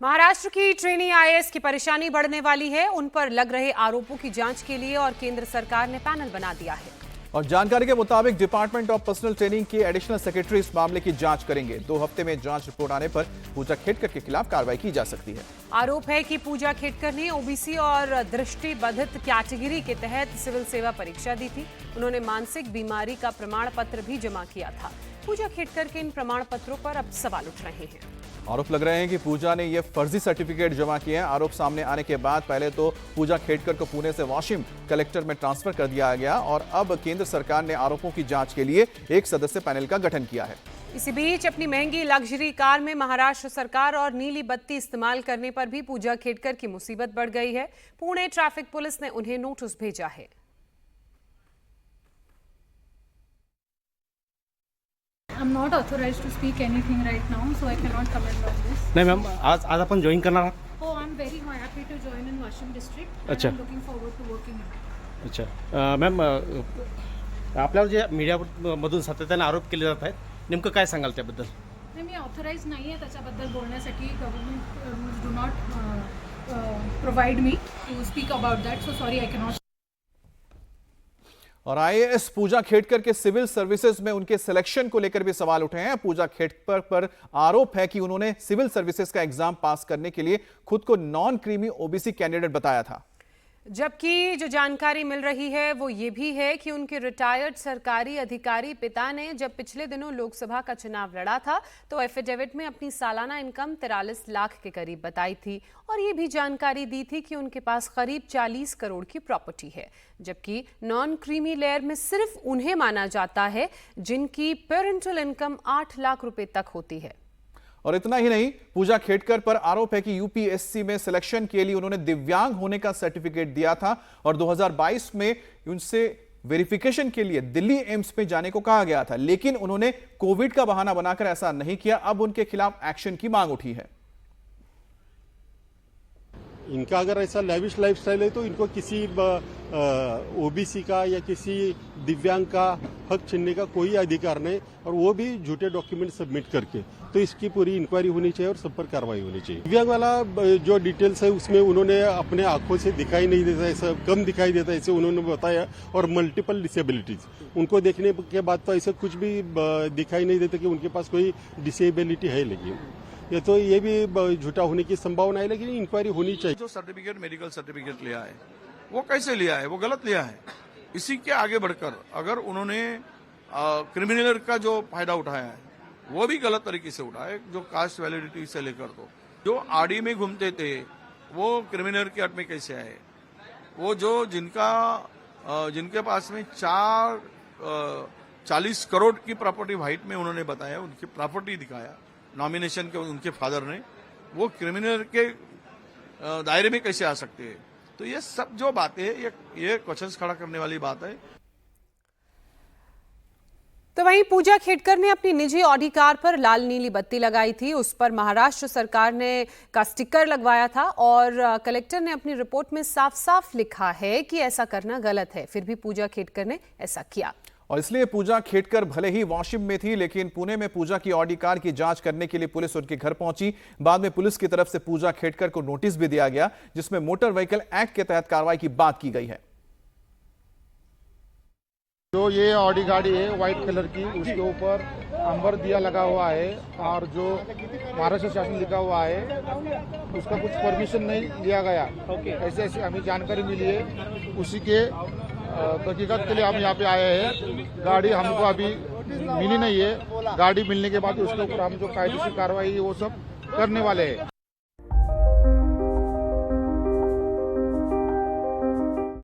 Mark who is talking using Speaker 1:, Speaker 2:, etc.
Speaker 1: महाराष्ट्र की trainee IAS की परेशानी बढ़ने वाली है। उन पर लग रहे आरोपों की जांच के लिए और केंद्र सरकार ने पैनल बना दिया है।
Speaker 2: और जानकारी के मुताबिक डिपार्टमेंट ऑफ पर्सनल ट्रेनिंग के एडिशनल सेक्रेटरी इस मामले की जांच करेंगे। 2 हफ्ते में जांच रिपोर्ट आने पर पूजा खेडकर के खिलाफ कार्रवाई की जा सकती है।
Speaker 1: आरोप है कि पूजा खेडकर ने ओबीसी और दृष्टिबाधित कैटेगरी के तहत सिविल सेवा परीक्षा दी थी। उन्होंने मानसिक बीमारी का प्रमाण पत्र भी जमा किया था। पूजा खेडकर के इन प्रमाण पत्रों पर अब सवाल उठ रहे हैं।
Speaker 2: आरोप लग रहे हैं कि पूजा ने यह फर्जी सर्टिफिकेट जमा किए हैं। आरोप सामने आने के बाद पहले तो पूजा खेडकर को पुणे से वाशिम कलेक्टर में ट्रांसफर कर दिया गया और अब केंद्र सरकार ने आरोपों की जांच के लिए एक सदस्य पैनल का गठन किया है।
Speaker 1: इसी बीच अपनी महंगी लग्जरी कार में महाराष्ट्र सरकार और नीली बत्ती इस्तेमाल करने पर भी पूजा खेडकर की मुसीबत बढ़ गई है। पुणे ट्रैफिक पुलिस ने उन्हें नोटिस भेजा है।
Speaker 3: I'm not authorized to speak anything right now, so I cannot comment on this.
Speaker 4: नहीं मैम, आज आपण जॉईन करणार आहात?
Speaker 3: Oh, I'm very happy to join in Washim district.
Speaker 4: अच्छा.
Speaker 3: I'm looking forward to working in it.
Speaker 4: अच्छा ma'am, आपल्यावर जे मीडियामधून सातत्याने आरोप केले जात आहेत, नेमकं काय सांगाल त्याबद्दल?
Speaker 3: नाही, मी ऑथराइज नाही आहे त्याच्याबद्दल बोलण्यासाठी. Government rules do not provide me to speak about that, so sorry I cannot.
Speaker 2: और आईएएस पूजा खेडकर के सिविल सर्विसेज में उनके सिलेक्शन को लेकर भी सवाल उठे हैं। पूजा खेडकर पर आरोप है कि उन्होंने सिविल सर्विसेज का एग्जाम पास करने के लिए खुद को नॉन क्रीमी ओबीसी कैंडिडेट बताया था।
Speaker 1: जबकि जो जानकारी मिल रही है वो ये भी है कि उनके रिटायर्ड सरकारी अधिकारी पिता ने जब पिछले दिनों लोकसभा का चुनाव लड़ा था तो एफिडेविट में अपनी सालाना इनकम 43 लाख के करीब बताई थी और ये भी जानकारी दी थी कि उनके पास करीब 40 करोड़ की प्रॉपर्टी है। जबकि नॉन क्रीमी लेयर में सिर्फ उन्हें माना जाता है जिनकी पेरेंटल इनकम 8 लाख रुपए तक होती है।
Speaker 2: और इतना ही नहीं, पूजा खेडकर पर आरोप है कि यूपीएससी में सिलेक्शन के लिए उन्होंने दिव्यांग होने का सर्टिफिकेट दिया था और 2022 में उनसे वेरिफिकेशन के लिए दिल्ली एम्स में जाने को कहा गया था, लेकिन उन्होंने कोविड का बहाना बनाकर ऐसा नहीं किया। अब उनके खिलाफ एक्शन की मांग उठी है।
Speaker 5: इनका अगर ऐसा लैविश लाइफस्टाइल है तो इनको किसी ओबीसी का या किसी दिव्यांग का हक छीनने का कोई अधिकार नहीं, और वो भी झूठे डॉक्यूमेंट सबमिट करके। तो इसकी पूरी इंक्वायरी होनी चाहिए और सब पर कार्रवाई होनी चाहिए। दिव्यांग वाला जो डिटेल्स है उसमें उन्होंने अपने आंखों से दिखाई नहीं देता, ऐसा कम दिखाई देता ऐसे उन्होंने बताया, और मल्टीपल डिसेबिलिटीज उनको देखने के बाद तो ऐसा कुछ भी दिखाई नहीं देता कि उनके पास कोई डिसेबिलिटी है। लेकिन ये भी झूठा होने की संभावना है, लेकिन इंक्वायरी होनी चाहिए।
Speaker 6: जो सर्टिफिकेट मेडिकल सर्टिफिकेट लिया है वो कैसे लिया है, वो गलत लिया है। इसी के आगे बढ़कर अगर उन्होंने क्रिमिनल का जो फायदा उठाया है वो भी गलत तरीके से उठाया, जो कास्ट वैलिडिटी से लेकर तो जो आरडी में घूमते थे वो क्रिमिनल के हट में कैसे आए, वो जो जिनके पास में 40 करोड़ की प्रॉपर्टी व्हाइट में उन्होंने बताया, उनकी प्रॉपर्टी दिखाया नॉमिनेशन के उनके फादर ने, वो क्रिमिनल के दायरे में कैसे आ सकते हैं। तो ये सब जो बातें ये क्वेश्चंस खड़ा करने वाली बात है।
Speaker 1: तो वहीं पूजा खेडकर ने अपनी निजी ऑडी कार पर लाल नीली बत्ती लगाई थी। उस पर महाराष्ट्र सरकार ने का स्टिकर लगवाया था और कलेक्टर ने अपनी रिपोर्ट में साफ साफ लिखा है कि ऐसा करना गलत है। फिर भी पूजा खेडकर ने ऐसा किया
Speaker 2: और इसलिए पूजा खेडकर भले ही वाशिम में थी, लेकिन पुणे में पूजा की ऑडी कार की जांच करने के लिए पुलिस उनके घर पहुंची। बाद में पुलिस की तरफ से पूजा खेडकर को नोटिस भी दिया गया, जिसमें मोटर व्हीकल एक्ट के तहत कार्रवाई की बात की गई है।
Speaker 7: जो ये ऑडी गाड़ी है व्हाइट कलर की, उसके ऊपर अंबर दिया लगा हुआ है और जो महाराष्ट्र शासन लिखा हुआ है उसका कुछ परमिशन नहीं लिया गया। ऐसे ऐसे हमें जानकारी मिली है, उसी के तहकीकात के लिए हम यहाँ पे आए हैं। गाड़ी हमको अभी मिली नहीं है, गाड़ी मिलने के बाद उसके ऊपर हम जो कायदेशीर कार्रवाई है वो सब करने वाले हैं।